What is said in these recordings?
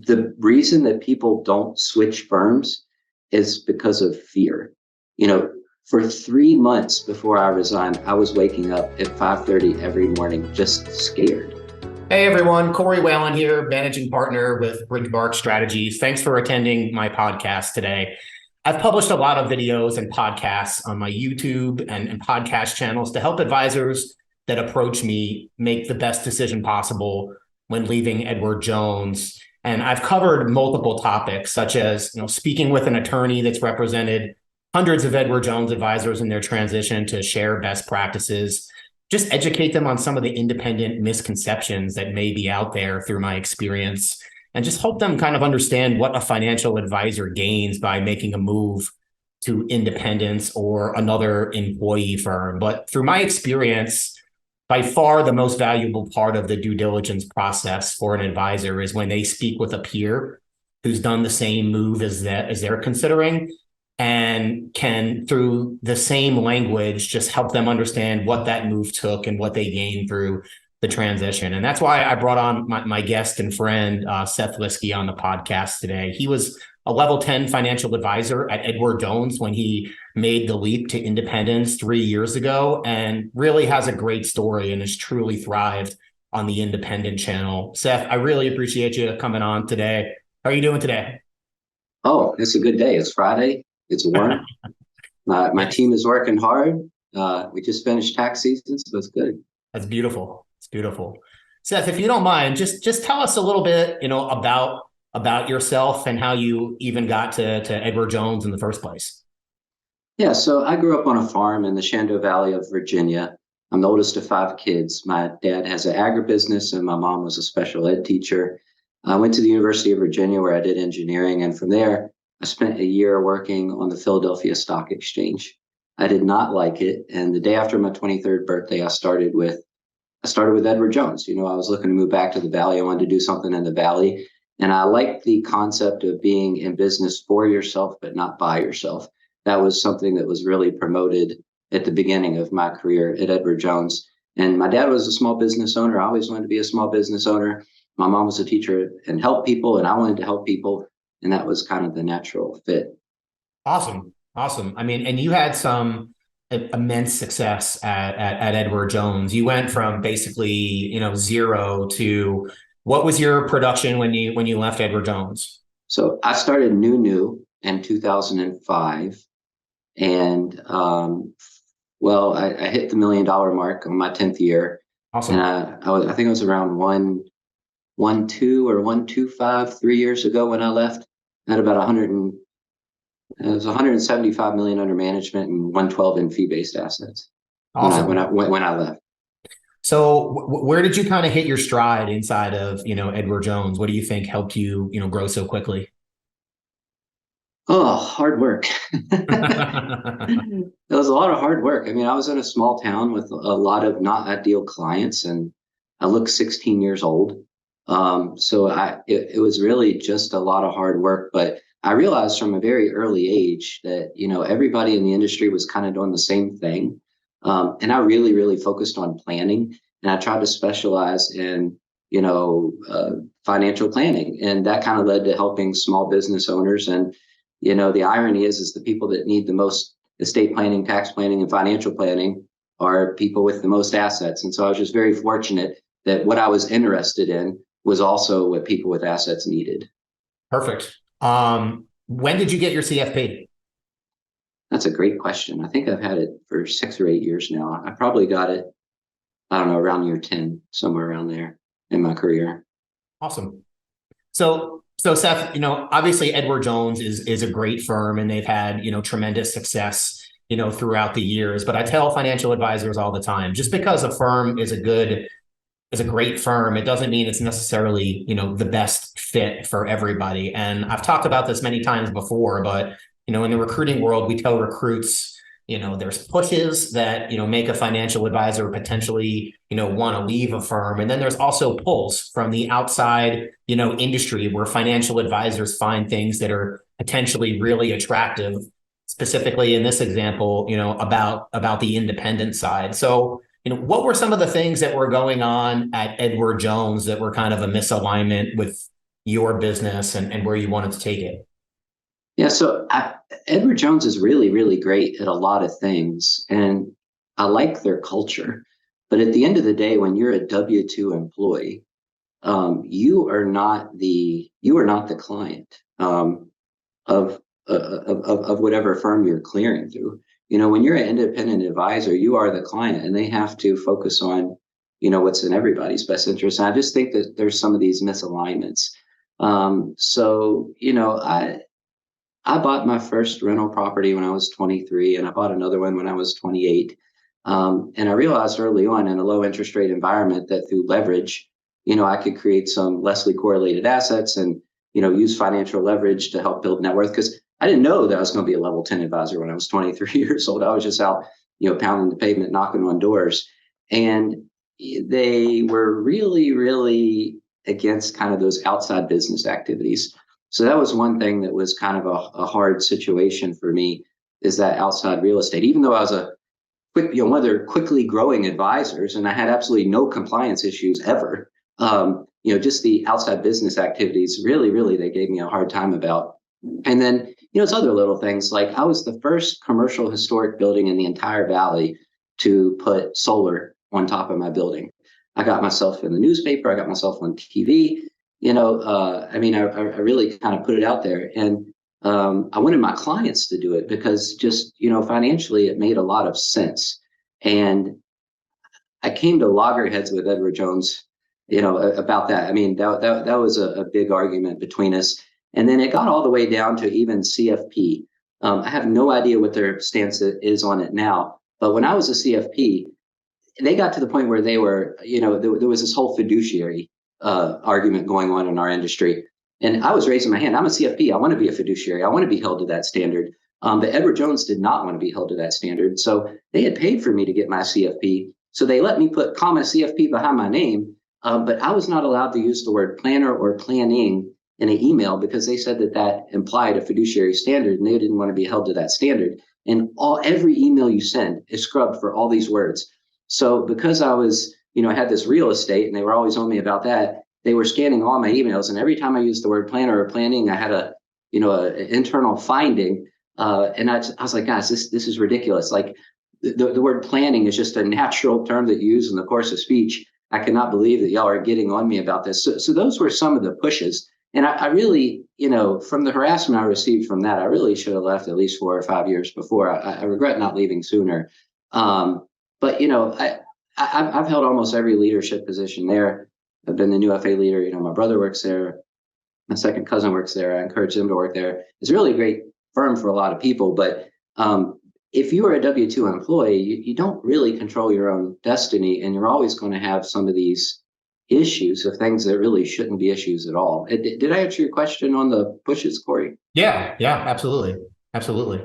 The reason that people don't switch firms is because of fear. You know, for 3 months before I resigned, I was waking up at 5:30 every morning, just scared. Hey everyone, Corey Whalen here, managing partner with Bridgemark Strategies. Thanks for attending my podcast today. I've published a lot of videos and podcasts on my YouTube and podcast channels to help advisors that approach me make the best decision possible when leaving Edward Jones. And I've covered multiple topics, such as speaking with an attorney that's represented hundreds of Edward Jones advisors in their transition to share best practices, just educate them on some of the independent misconceptions that may be out there through my experience, and just help them kind of understand what a financial advisor gains by making a move to independence or another employee firm. But through my experience, by far the most valuable part of the due diligence process for an advisor is when they speak with a peer who's done the same move as they're considering, and can, through the same language, just help them understand what that move took and what they gained through the transition. And that's why I brought on my guest and friend, Seth Whiskey, on the podcast today. He was a level 10 financial advisor at Edward Jones when he made the leap to independence 3 years ago, and really has a great story and has truly thrived on the independent channel. Seth, I really appreciate you coming on today. How are you doing today? Oh, it's a good day. It's Friday. It's warm. My team is working hard. We just finished tax season, so it's good. That's beautiful. It's beautiful. Seth, if you don't mind, just tell us a little bit, about yourself and how you even got to Edward Jones in the first place. Yeah, so I grew up on a farm in the Shenandoah Valley of Virginia. I'm the oldest of 5 kids. My dad has an agribusiness, and my mom was a special ed teacher. I went to the University of Virginia where I did engineering, and from there, I spent a year working on the Philadelphia Stock Exchange. I did not like it, and the day after my 23rd birthday, I started with Edward Jones. I was looking to move back to the Valley. I wanted to do something in the Valley, and I liked the concept of being in business for yourself, but not by yourself. That was something that was really promoted at the beginning of my career at Edward Jones. And my dad was a small business owner. I always wanted to be a small business owner. My mom was a teacher and helped people, and I wanted to help people. And that was kind of the natural fit. Awesome. Awesome. I mean, and you had some immense success at Edward Jones. You went from basically, zero to, what was your production when you left Edward Jones? So I started new in 2005. And I hit the $1 million mark on my 10th year. Awesome. And I think it was around 112 or 125 3 years ago when I left. I had about it was 175 million under management and 112 in fee-based assets. Awesome. When I left. So where did you kind of hit your stride inside of, Edward Jones? What do you think helped you, grow so quickly? Oh, hard work. It was a lot of hard work. I mean, I was in a small town with a lot of not ideal clients, and I look 16 years old. It was really just a lot of hard work, but I realized from a very early age that, everybody in the industry was kind of doing the same thing. And I really, really focused on planning, and I tried to specialize in, financial planning. And that kind of led to helping small business owners. And, the irony is the people that need the most estate planning, tax planning, and financial planning are people with the most assets. And so I was just very fortunate that what I was interested in was also what people with assets needed. Perfect. When did you get your CFP? That's a great question. I think I've had it for 6 or 8 years now. I probably got it, I don't know, around year 10, somewhere around there in my career. Awesome. So Seth, obviously Edward Jones is a great firm, and they've had, tremendous success, throughout the years. But I tell financial advisors all the time, just because a firm is a great firm, it doesn't mean it's necessarily, the best fit for everybody. And I've talked about this many times before, but, in the recruiting world, we tell recruits, there's pushes that, make a financial advisor potentially, want to leave a firm. And then there's also pulls from the outside, industry, where financial advisors find things that are potentially really attractive, specifically in this example, about the independent side. So, what were some of the things that were going on at Edward Jones that were kind of a misalignment with, your business and where you wanted to take it? Yeah, so Edward Jones is really, really great at a lot of things, and I like their culture. But at the end of the day, when you're a W-2 employee, you are not the client of, of whatever firm you're clearing through. When you're an independent advisor, you are the client, and they have to focus on what's in everybody's best interest. And I just think that there's some of these misalignments. So I bought my first rental property when I was 23, and I bought another one when I was 28. And I realized early on in a low interest rate environment that through leverage, I could create some lessly correlated assets and, use financial leverage to help build net worth. Because I didn't know that I was going to be a level 10 advisor when I was 23 years old. I was just out, pounding the pavement, knocking on doors. And they were really, really against kind of those outside business activities. So that was one thing that was kind of a hard situation for me, is that outside real estate. Even though I was one of their quickly growing advisors, and I had absolutely no compliance issues ever. Just the outside business activities, really, really, they gave me a hard time about. And then, it's other little things, like I was the first commercial historic building in the entire valley to put solar on top of my building. I got myself in the newspaper. I got myself on TV. I really kind of put it out there, and I wanted my clients to do it because just, financially it made a lot of sense. And I came to loggerheads with Edward Jones, about that. I mean, that was a big argument between us. And then it got all the way down to even CFP. I have no idea what their stance is on it now. But when I was a CFP, they got to the point where they were, there was this whole fiduciary argument going on in our industry. And I was raising my hand. I'm a CFP. I want to be a fiduciary. I want to be held to that standard. But Edward Jones did not want to be held to that standard. So they had paid for me to get my CFP. So they let me put comma CFP behind my name. But I was not allowed to use the word planner or planning in an email because they said that implied a fiduciary standard, and they didn't want to be held to that standard. And every email you send is scrubbed for all these words. So because I was, I had this real estate and they were always on me about that, they were scanning all my emails. And every time I used the word planner or planning, I had an internal finding. And I was like, guys, this is ridiculous. Like the word planning is just a natural term that you use in the course of speech. I cannot believe that y'all are getting on me about this. So those were some of the pushes. And I really, from the harassment I received from that, I really should have left at least 4 or 5 years before. I regret not leaving sooner. But I've held almost every leadership position there. I've been the new FA leader. My brother works there. My second cousin works there. I encourage them to work there. It's a really great firm for a lot of people. But if you are a W-2 employee, you don't really control your own destiny, and you're always going to have some of these issues of things that really shouldn't be issues at all. Did I answer your question on the pushes, Corey? Yeah, absolutely. Absolutely.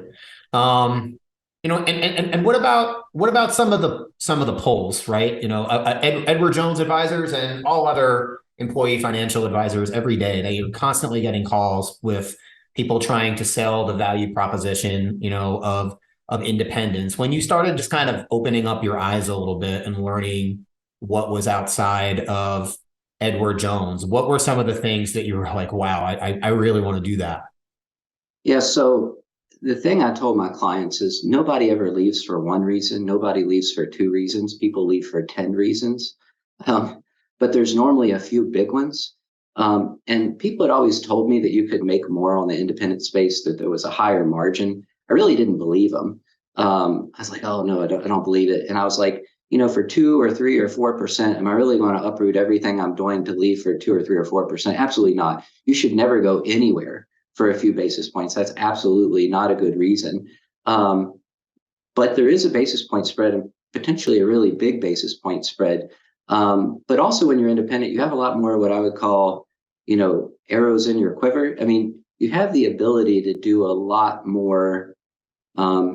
And what about some of the polls, right? Edward Jones advisors and all other employee financial advisors every day, they are constantly getting calls with people trying to sell the value proposition, of independence. When you started just kind of opening up your eyes a little bit and learning what was outside of Edward Jones, what were some of the things that you were like, wow, I really want to do that? Yeah. So the thing I told my clients is nobody ever leaves for one reason. Nobody leaves for 2 reasons. People leave for 10 reasons. But there's normally a few big ones. And people had always told me that you could make more on the independent space, that there was a higher margin. I really didn't believe them. I was like, oh no, I don't believe it. And I was like, for 2 or 3 or 4%, am I really going to uproot everything I'm doing to leave for 2 or 3 or 4%? Absolutely not. You should never go anywhere for a few basis points. That's absolutely not a good reason. But there is a basis point spread, and potentially a really big basis point spread. But also when you're independent, you have a lot more what I would call, arrows in your quiver. I mean, you have the ability to do a lot more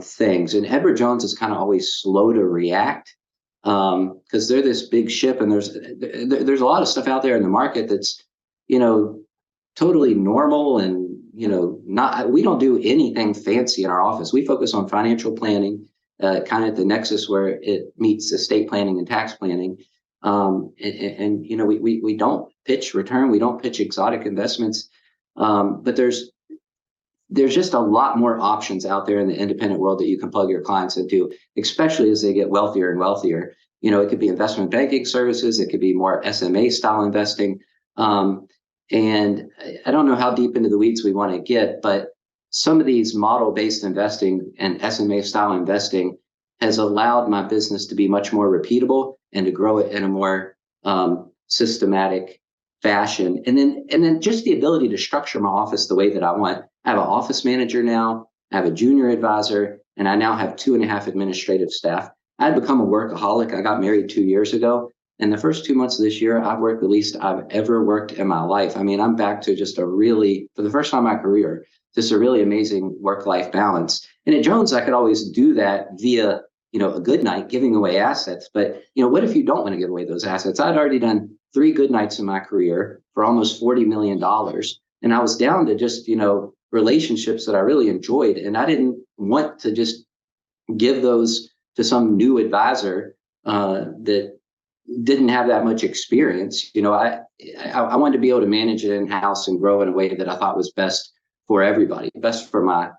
things. And Edward Jones is kind of always slow to react because they're this big ship, and there's a lot of stuff out there in the market that's, totally normal, and we don't do anything fancy in our office. We focus on financial planning, kind of at the nexus where it meets estate planning and tax planning. We don't pitch return, we don't pitch exotic investments, but there's just a lot more options out there in the independent world that you can plug your clients into, especially as they get wealthier and wealthier. It could be investment banking services, it could be more SMA style investing. And I don't know how deep into the weeds we want to get, but some of these model-based investing and SMA style investing has allowed my business to be much more repeatable and to grow it in a more systematic fashion. And then just the ability to structure my office the way that I want. I have an office manager now, I have a junior advisor, and I now have 2.5 administrative staff. I had become a workaholic. I got married 2 years ago. And the first 2 months of this year, I've worked the least I've ever worked in my life. I mean, I'm back to just for the first time in my career, just a really amazing work-life balance. And at Jones, I could always do that via, a good night giving away assets. But, what if you don't want to give away those assets? I'd already done 3 good nights in my career for almost $40 million. And I was down to just, relationships that I really enjoyed. And I didn't want to just give those to some new advisor that didn't have that much experience. I wanted to be able to manage it in-house and grow in a way that I thought was best for everybody, best for my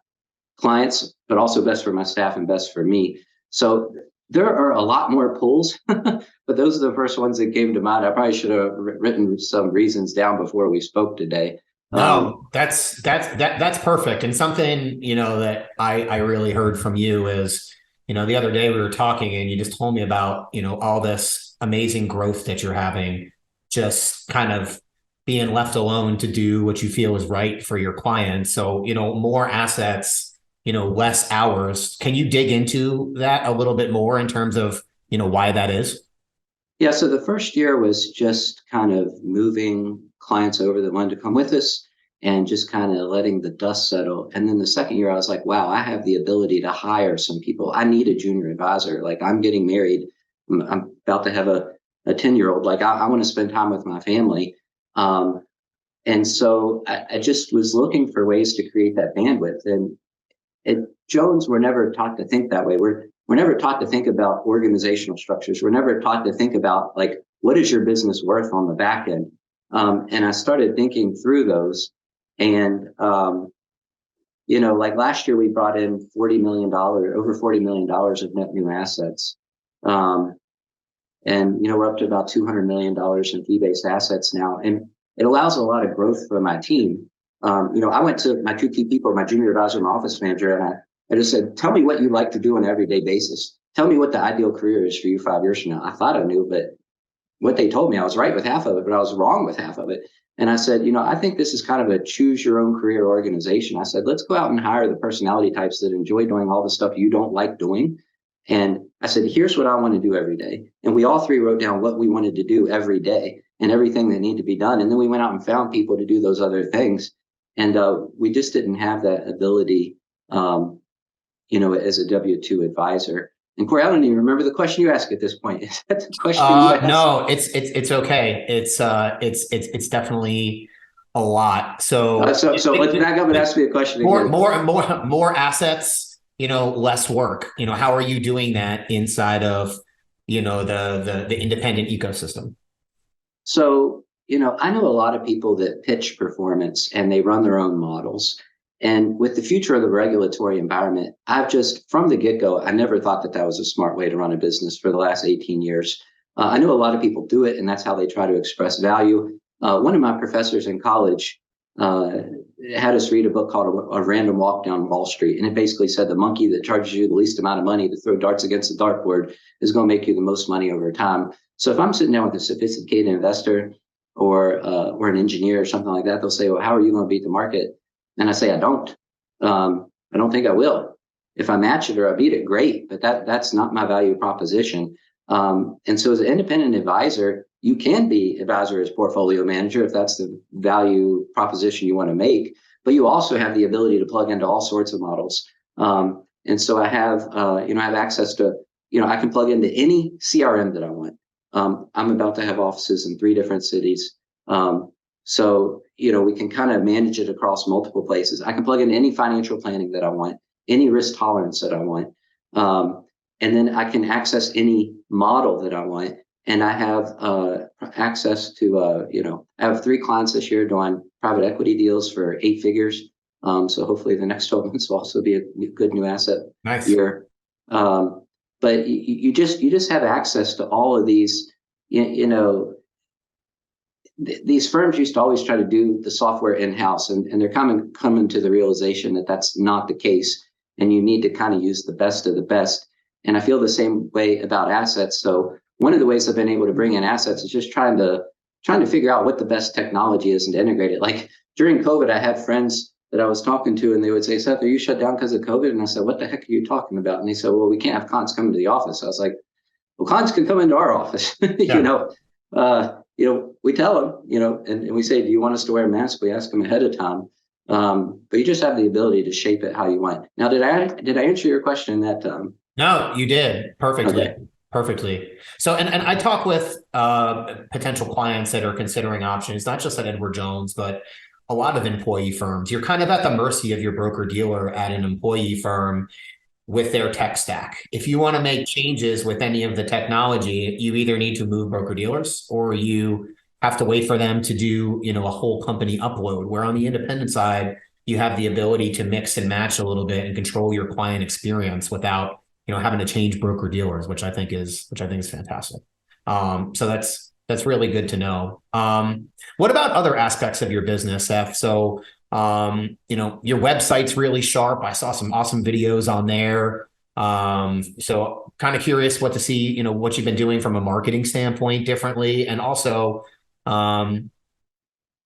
clients, but also best for my staff and best for me. So there are a lot more pulls, but those are the first ones that came to mind. I probably should have written some reasons down before we spoke today. No, that's perfect. And something, that I really heard from you is, the other day we were talking and you just told me about, all this amazing growth that you're having, just kind of being left alone to do what you feel is right for your clients. So, more assets, less hours. Can you dig into that a little bit more in terms of, why that is? Yeah, so the first year was just kind of moving clients over that wanted to come with us and just kind of letting the dust settle. And then the second year, I was like, wow, I have the ability to hire some people. I need a junior advisor. Like, I'm getting married. I'm about to have a 10-year-old. Like, I want to spend time with my family. And so I just was looking for ways to create that bandwidth. And at Jones, we're never taught to think that way. We're never taught to think about organizational structures. We're never taught to think about, like, what is your business worth on the back end? And I started thinking through those. And, like last year, we brought in over $40 million of net new assets. And, we're up to about $200 million in fee-based assets now. And it allows a lot of growth for my team. I went to my 2 key people, my junior advisor and my office manager, and I just said, tell me what you like to do on an everyday basis. Tell me what the ideal career is for you 5 years from now. I thought I knew, but what they told me, I was right with half of it, but I was wrong with half of it. And I said, I think this is kind of a choose your own career organization. I said, let's go out and hire the personality types that enjoy doing all the stuff you don't like doing. And I said, here's what I want to do every day. And we all 3 wrote down what we wanted to do every day and everything that needed to be done. And then we went out and found people to do those other things. And we just didn't have that ability, as a W-2 advisor. And Corey, I don't even remember the question you asked at this point. Is that the question you asked? No, it's okay. It's definitely a lot. So let's back up and ask me a question again. More assets, less work. How are you doing that inside of, the independent ecosystem? So, I know a lot of people that pitch performance and they run their own models. And with the future of the regulatory environment, I've just, from the get-go, I never thought that was a smart way to run a business for the last 18 years. I know a lot of people do it, and that's how they try to express value. One of my professors in college had us read a book called A Random Walk Down Wall Street. And it basically said the monkey that charges you the least amount of money to throw darts against the dartboard is going to make you the most money over time. So if I'm sitting down with a sophisticated investor or an engineer or something like that, they'll say, well, how are you going to beat the market? And I say, I don't think I will. If I match it or I beat it, great, but that's not my value proposition. And so as an independent advisor, you can be advisor as portfolio manager if that's the value proposition you want to make, but you also have the ability to plug into all sorts of models. And so I have access to, I can plug into any CRM that I want. I'm about to have offices in 3 different cities. So we can kind of manage it across multiple places. I can plug in any financial planning that I want, any risk tolerance that I want. And then I can access any model that I want. and I have access to, I have 3 clients this year doing private equity deals for 8 figures. So hopefully the next 12 months will also be a good new asset Nice. year. But you just have access to all of these, these firms used to always try to do the software in-house, and they're coming to the realization that that's not the case, and you need to kind of use the best of the best. And I feel the same way about assets. So one of the ways I've been able to bring in assets is just trying to figure out what the best technology is and to integrate it. Like during COVID, I had friends that I was talking to, and they would say, "Seth, are you shut down because of COVID?" And I said, "What the heck are you talking about?" And they said, "Well, we can't have clients coming to the office." I was like, "Well, clients can come into our office." Yeah. We tell them, and we say, "Do you want us to wear a mask?" We ask them ahead of time. But you just have the ability to shape it how you want. Now, did I answer your question in that? No, you did perfectly. Okay. Perfectly. So, and I talk with potential clients that are considering options, not just at Edward Jones, but a lot of employee firms. You're kind of at the mercy of your broker dealer at an employee firm with their tech stack. If you want to make changes with any of the technology, you either need to move broker dealers or you have to wait for them to do, a whole company upload. Where on the independent side, you have the ability to mix and match a little bit and control your client experience without, having to change broker dealers, which I think is fantastic. So that's really good to know. What about other aspects of your business, Seth? So your website's really sharp. I saw some awesome videos on there. So kind of curious what to see, what you've been doing from a marketing standpoint differently. And also, I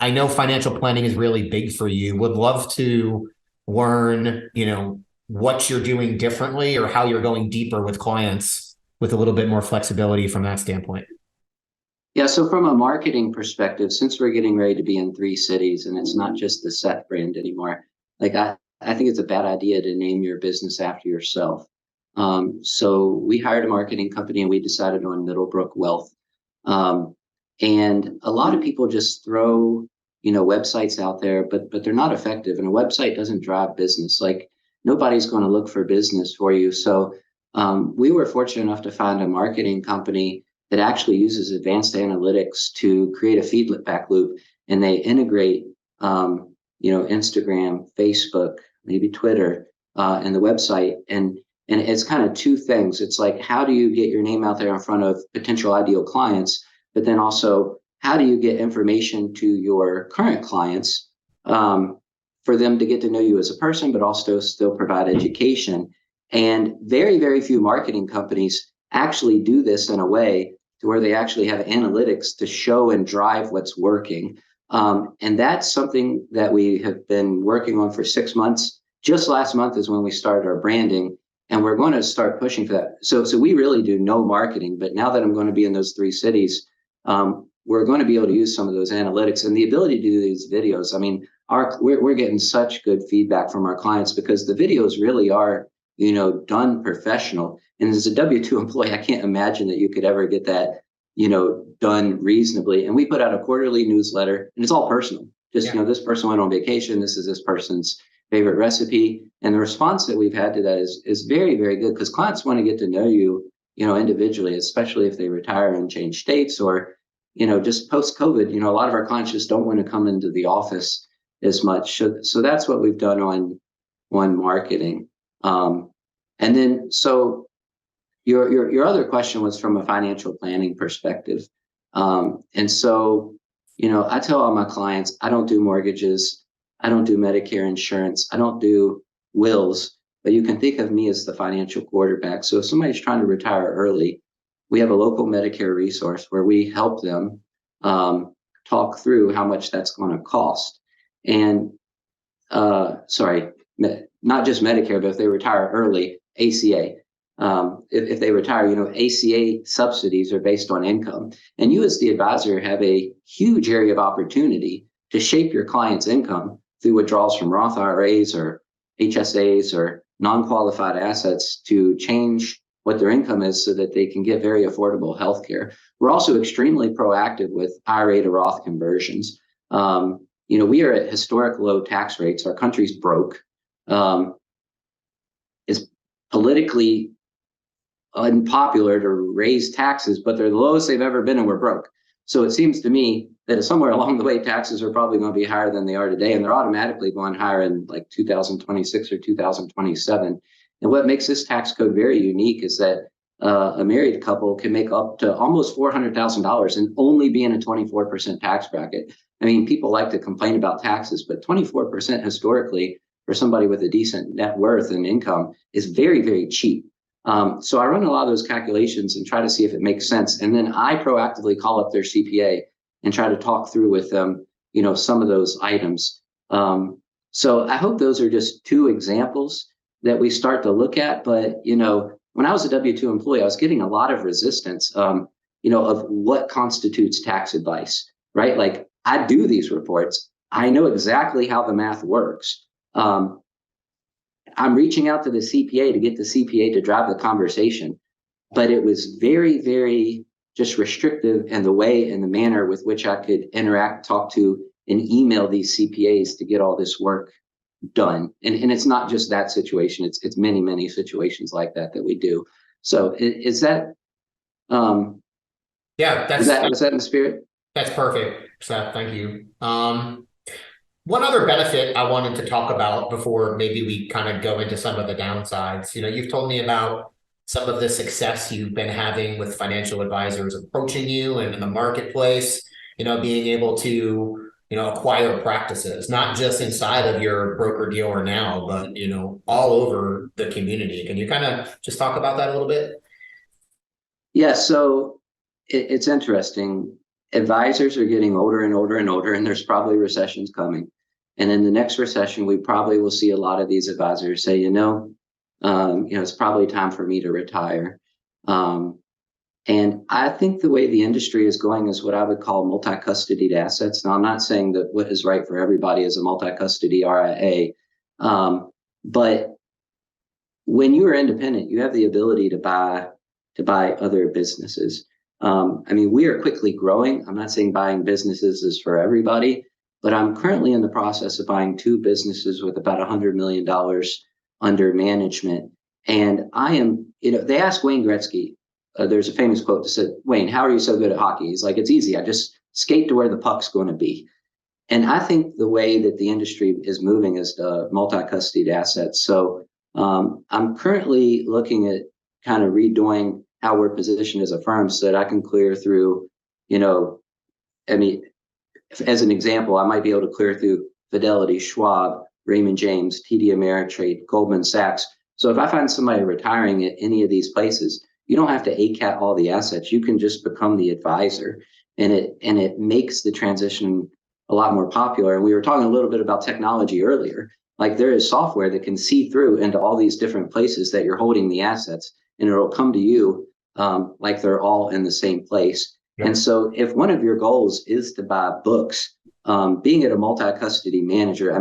know financial planning is really big for you. Would love to learn, what you're doing differently or how you're going deeper with clients with a little bit more flexibility from that standpoint. Yeah, so from a marketing perspective, since we're getting ready to be in 3 cities and it's not just the Seth brand anymore, like I think it's a bad idea to name your business after yourself. So we hired a marketing company and we decided on Middlebrook Wealth. And a lot of people just throw, websites out there, but they're not effective. And a website doesn't drive business. Like nobody's going to look for business for you. So we were fortunate enough to find a marketing company that actually uses advanced analytics to create a feedback loop, and they integrate, Instagram, Facebook, maybe Twitter, and the website. And it's kind of 2 things. It's like, how do you get your name out there in front of potential ideal clients? But then also, how do you get information to your current clients for them to get to know you as a person, but also still provide education? And very, very few marketing companies actually do this in a way to where they actually have analytics to show and drive what's working. And that's something that we have been working on for 6 months. Just last month is when we started our branding, and we're going to start pushing for that. So we really do no marketing, but now that I'm going to be in those 3 cities, we're going to be able to use some of those analytics and the ability to do these videos. I mean, we're getting such good feedback from our clients because the videos really are, done professional. And as a W-2 employee, I can't imagine that you could ever get that, done reasonably. And we put out a quarterly newsletter, and it's all personal. Just, this person went on vacation. This is this person's favorite recipe. And the response that we've had to that is very, very good because clients want to get to know you, individually, especially if they retire and change states or, just post-COVID, a lot of our clients just don't want to come into the office as much. So that's what we've done on marketing. And then, so your other question was from a financial planning perspective. And so, I tell all my clients, I don't do mortgages. I don't do Medicare insurance. I don't do wills, but you can think of me as the financial quarterback. So if somebody's trying to retire early, we have a local Medicare resource where we help them talk through how much that's going to cost. And not just Medicare, but if they retire early, ACA. If they retire, ACA subsidies are based on income. And you as the advisor have a huge area of opportunity to shape your client's income through withdrawals from Roth IRAs or HSAs or non-qualified assets to change what their income is so that they can get very affordable health care. We're also extremely proactive with IRA to Roth conversions. We are at historic low tax rates. Our country's broke. It's politically unpopular to raise taxes, but they're the lowest they've ever been and we're broke. So it seems to me that somewhere along the way, taxes are probably going to be higher than they are today, and they're automatically going higher in like 2026 or 2027. And what makes this tax code very unique is that a married couple can make up to almost $400,000 and only be in a 24% tax bracket. I mean, people like to complain about taxes, but 24% historically for somebody with a decent net worth and income is very, very cheap. So I run a lot of those calculations and try to see if it makes sense. And then I proactively call up their CPA and try to talk through with them, some of those items. So I hope those are just two examples that we start to look at. But, when I was a W-2 employee, I was getting a lot of resistance, of what constitutes tax advice, right? Like, I do these reports. I know exactly how the math works. I'm reaching out to the CPA to get the CPA to drive the conversation, but it was very, very just restrictive in the way and the manner with which I could interact, talk to, and email these CPAs to get all this work done. And it's not just that situation. It's many, many situations like that we do. So is that, Yeah, was that in the spirit? that's perfect, Seth. Thank you. One other benefit I wanted to talk about before maybe we kind of go into some of the downsides. You've told me about some of the success you've been having with financial advisors approaching you and in the marketplace, being able to, acquire practices, not just inside of your broker dealer now, but, all over the community. Can you kind of just talk about that a little bit? Yeah, so it's interesting. Advisors are getting older and older and older, and there's probably recessions coming. And in the next recession, we probably will see a lot of these advisors say, it's probably time for me to retire. And I think the way the industry is going is what I would call multi-custodied assets. Now, I'm not saying that what is right for everybody is a multi-custody RIA, but when you are independent, you have the ability to buy other businesses. We are quickly growing. I'm not saying buying businesses is for everybody, but I'm currently in the process of buying 2 businesses with about $100 million under management. And I am, they asked Wayne Gretzky, there's a famous quote that said, "Wayne, how are you so good at hockey?" He's like, "It's easy. I just skate to where the puck's going to be." And I think the way that the industry is moving is to multi-custody assets. So I'm currently looking at kind of redoing how we're positioned as a firm so that I can clear through, as an example, I might be able to clear through Fidelity, Schwab, Raymond James, TD Ameritrade, Goldman Sachs. So if I find somebody retiring at any of these places, you don't have to ACAT all the assets. You can just become the advisor, and it makes the transition a lot more popular. And we were talking a little bit about technology earlier. Like, there is software that can see through into all these different places that you're holding the assets, and it'll come to you like they're all in the same place. Yeah. And so if one of your goals is to buy books, being at a multi-custody manager,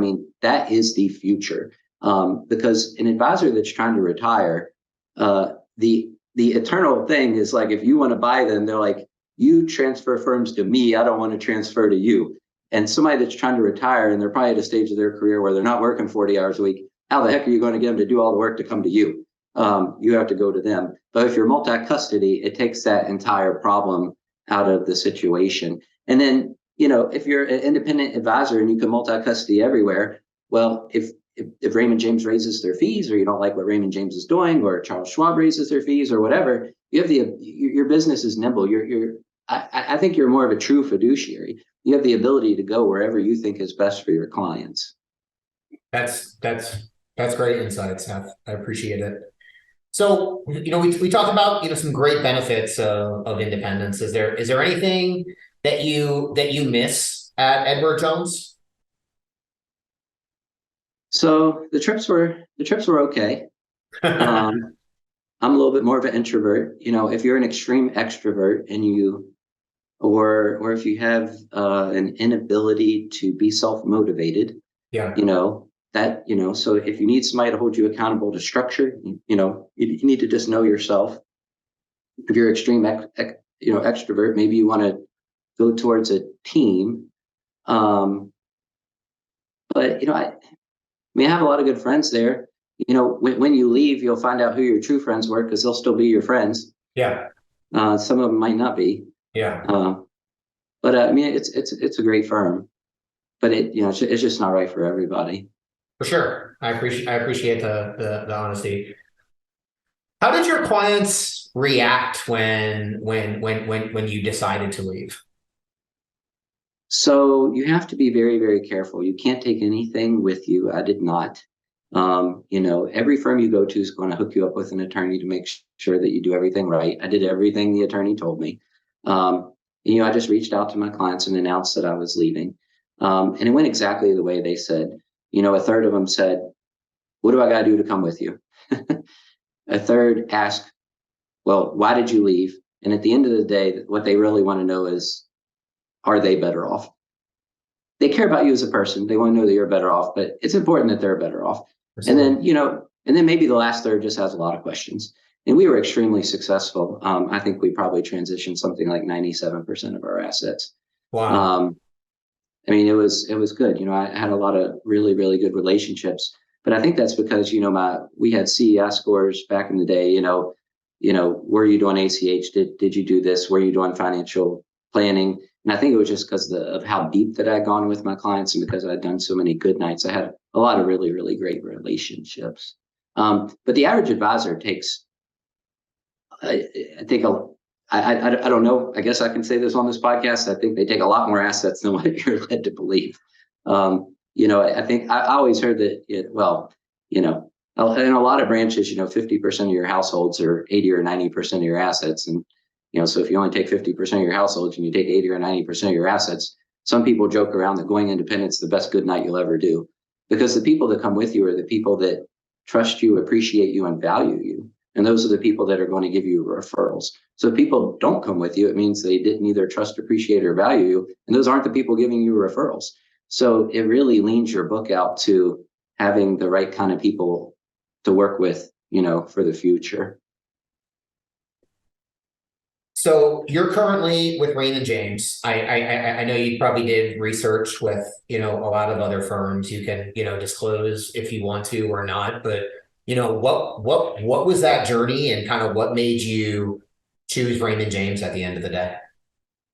that is the future. Because an advisor that's trying to retire, the eternal thing is like, if you want to buy them, they're like, you transfer firms to me, I don't want to transfer to you. And somebody that's trying to retire, and they're probably at a stage of their career where they're not working 40 hours a week, how the heck are you going to get them to do all the work to come to you? You have to go to them. But if you're multi-custody, it takes that entire problem out of the situation. And then, if you're an independent advisor and you can multi-custody everywhere, well, if Raymond James raises their fees, or you don't like what Raymond James is doing, or Charles Schwab raises their fees, or whatever, you have your business is nimble. I think you're more of a true fiduciary. You have the ability to go wherever you think is best for your clients. That's great insight, Seth. I appreciate it. So, we talked about, some great benefits of independence. Is there anything that you miss at Edward Jones? So the trips were okay. I'm a little bit more of an introvert. If you're an extreme extrovert and or if you have an inability to be self-motivated, yeah, so if you need somebody to hold you accountable to structure, you need to just know yourself. If you're extreme extrovert, maybe you want to go towards a team. But I have a lot of good friends there. when you leave, you'll find out who your true friends were because they'll still be your friends. Yeah. Some of them might not be. Yeah. But I mean, it's a great firm, but it's just not right for everybody. For sure. I appreciate the honesty. How did your clients react when you decided to leave? So you have to be very, very careful. You can't take anything with you. I did not. Every firm you go to is going to hook you up with an attorney to make sure that you do everything right. I did everything the attorney told me. I just reached out to my clients and announced that I was leaving. And it went exactly the way they said. A third of them said, "What do I got to do to come with you?" A third asked, "Well, why did you leave?" And at the end of the day, what they really want to know is, are they better off? They care about you as a person. They want to know that you're better off, but it's important that they're better off. And then, maybe the last third just has a lot of questions. And we were extremely successful. I think we probably transitioned something like 97% of our assets. Wow. It was good. I had a lot of really, really good relationships, but I think that's because, we had CEI scores back in the day, were you doing ACH? Did you do this? Were you doing financial planning? And I think it was just because of how deep that I'd gone with my clients and because I'd done so many good nights. I had a lot of really, really great relationships. But the average advisor takes, I think, I don't know. I guess I can say this on this podcast. I think they take a lot more assets than what you're led to believe. I think I always heard that, in a lot of branches, 50% of your households are 80 or 90% of your assets. And so if you only take 50% of your households and you take 80 or 90% of your assets, some people joke around that going independent is the best good night you'll ever do, because the people that come with you are the people that trust you, appreciate you, and value you. And those are the people that are going to give you referrals. So if people don't come with you, it means they didn't either trust, appreciate, or value you. And those aren't the people giving you referrals. So it really leans your book out to having the right kind of people to work with, for the future. So you're currently with Raymond James. I know you probably did research with, a lot of other firms. You can, disclose if you want to or not, but what was that journey and kind of what made you choose Raymond James at the end of the day?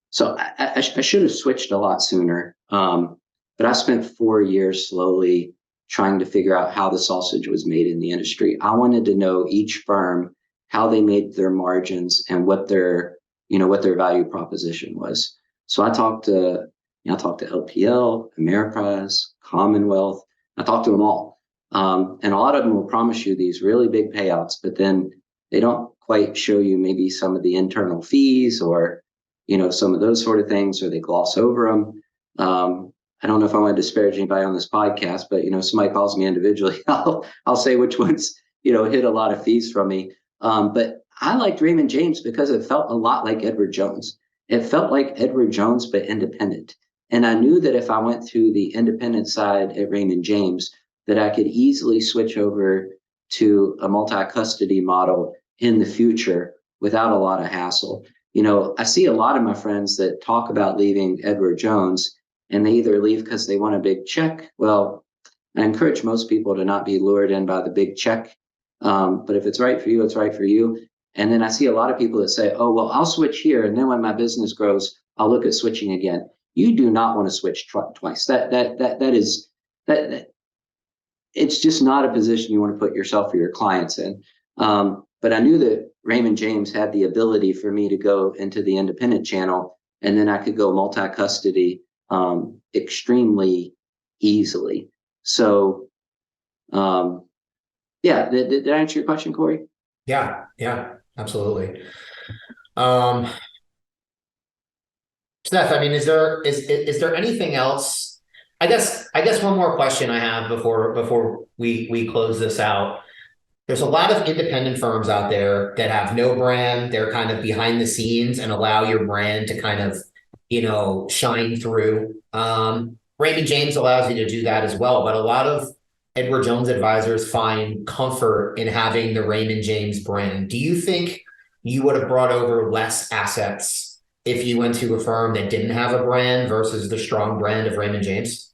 So I should have switched a lot sooner. But I spent 4 years slowly trying to figure out how the sausage was made in the industry. I wanted to know each firm, how they made their margins and what their value proposition was. So I talked to LPL, Ameriprise, Commonwealth. I talked to them all. And a lot of them will promise you these really big payouts, but then they don't quite show you maybe some of the internal fees or, some of those sort of things, or they gloss over them. I don't know if I want to disparage anybody on this podcast, but, somebody calls me individually, I'll say which ones, hit a lot of fees from me. But I liked Raymond James because it felt a lot like Edward Jones. It felt like Edward Jones, but independent. And I knew that if I went through the independent side at Raymond James, that I could easily switch over to a multi-custody model in the future without a lot of hassle. I see a lot of my friends that talk about leaving Edward Jones, and they either leave because they want a big check. Well, I encourage most people to not be lured in by the big check. But if it's right for you, it's right for you. And then I see a lot of people that say, "Oh, well, I'll switch here, and then when my business grows, I'll look at switching again." You do not want to switch twice. That it's just not a position you want to put yourself or your clients in. But I knew that Raymond James had the ability for me to go into the independent channel, and then I could go multi-custody extremely easily. So, yeah, did I answer your question, Corey? Yeah, absolutely. Seth, I mean, is there anything else? I guess one more question I have before we close this out. There's a lot of independent firms out there that have no brand. They're kind of behind the scenes and allow your brand to kind of, shine through. Raymond James allows you to do that as well, but a lot of Edward Jones advisors find comfort in having the Raymond James brand. Do you think you would have brought over less assets if you went to a firm that didn't have a brand versus the strong brand of Raymond James?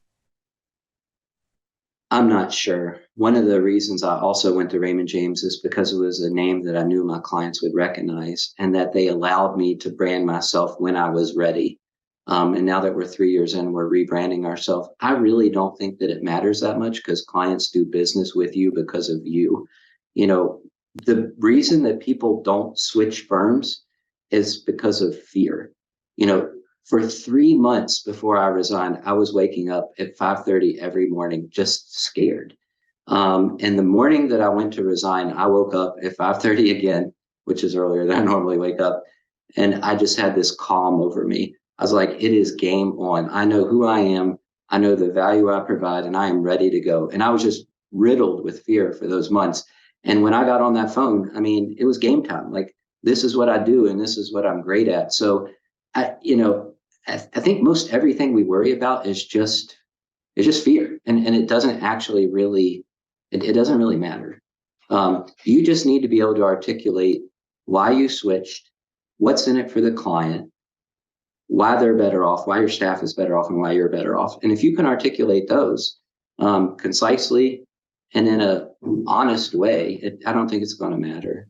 I'm not sure. One of the reasons I also went to Raymond James is because it was a name that I knew my clients would recognize and that they allowed me to brand myself when I was ready. And now that we're 3 years in, we're rebranding ourselves. I really don't think that it matters that much because clients do business with you because of you. You know, the reason that people don't switch firms is because of fear. You know, for 3 months before I resigned, I was waking up at 5:30 every morning, just scared. And the morning that I went to resign, I woke up at 5:30 again, which is earlier than I normally wake up. And I just had this calm over me. I was like, it is game on. I know who I am. I know the value I provide, and I am ready to go. And I was just riddled with fear for those months. And when I got on that phone, I mean, it was game time. Like, this is what I do, and this is what I'm great at. So, I think most everything we worry about is just fear, and it doesn't actually really it doesn't really matter. You just need to be able to articulate why you switched, what's in it for the client, why they're better off, why your staff is better off, and why you're better off. And if you can articulate those concisely and in a honest way, I don't think it's going to matter.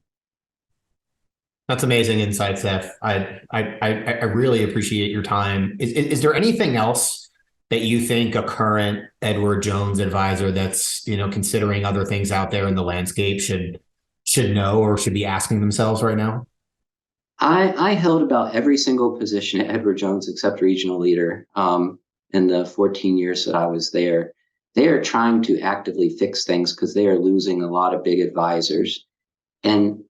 That's amazing insight, Seth. I really appreciate your time. Is there anything else that you think a current Edward Jones advisor that's, considering other things out there in the landscape should know or should be asking themselves right now? I held about every single position at Edward Jones except regional leader in the 14 years that I was there. They are trying to actively fix things because they are losing a lot of big advisors. And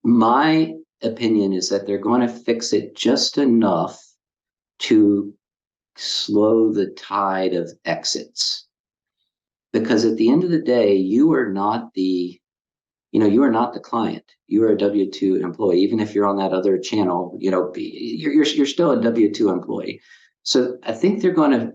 my opinion is that they're going to fix it just enough to slow the tide of exits. Because at the end of the day, you are not the client. You are a W-2 employee. Even if you're on that other channel, you're still a W-2 employee. So I think they're going to.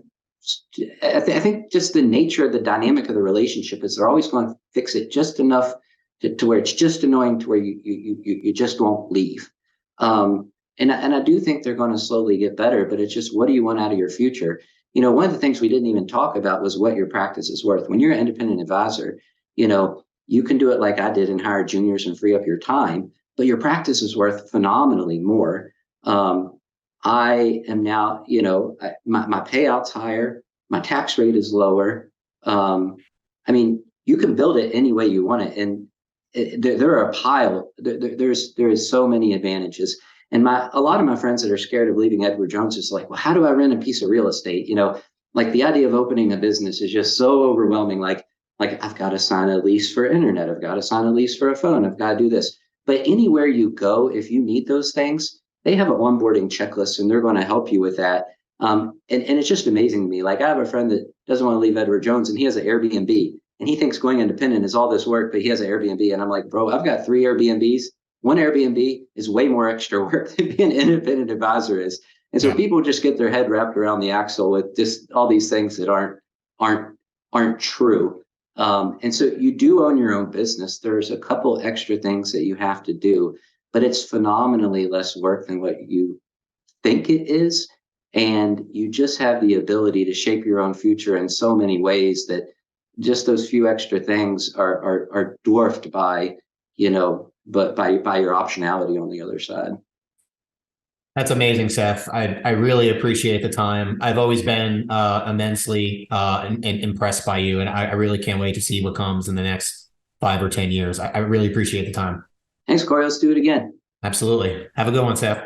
I think just the nature of the dynamic of the relationship is they're always going to fix it just enough to where it's just annoying to where you just won't leave. And I do think they're going to slowly get better, but it's just, what do you want out of your future? One of the things we didn't even talk about was what your practice is worth. When you're an independent advisor, you can do it like I did and hire juniors and free up your time, but your practice is worth phenomenally more. I am now, my payout's higher, my tax rate is lower. I mean, you can build it any way you want it, and there are a pile. There is so many advantages. And a lot of my friends that are scared of leaving Edward Jones is like, well, how do I rent a piece of real estate? Like the idea of opening a business is just so overwhelming. Like I've got to sign a lease for internet. I've got to sign a lease for a phone. I've got to do this. But anywhere you go, if you need those things, they have an onboarding checklist and they're going to help you with that. And it's just amazing to me. Like, I have a friend that doesn't want to leave Edward Jones and he has an Airbnb and he thinks going independent is all this work, but he has an Airbnb. And I'm like, bro, I've got 3 Airbnbs. One Airbnb is way more extra work than being an independent advisor is. And so people just get their head wrapped around the axle with just all these things that aren't true. And so you do own your own business. There's a couple extra things that you have to do, but it's phenomenally less work than what you think it is. And you just have the ability to shape your own future in so many ways that just those few extra things are dwarfed by, but by your optionality on the other side. That's amazing, Seth. I really appreciate the time. I've always been immensely impressed by you, and I really can't wait to see what comes in the next 5 or 10 years. I really appreciate the time. Thanks, Corey. Let's do it again. Absolutely. Have a good one, Seth.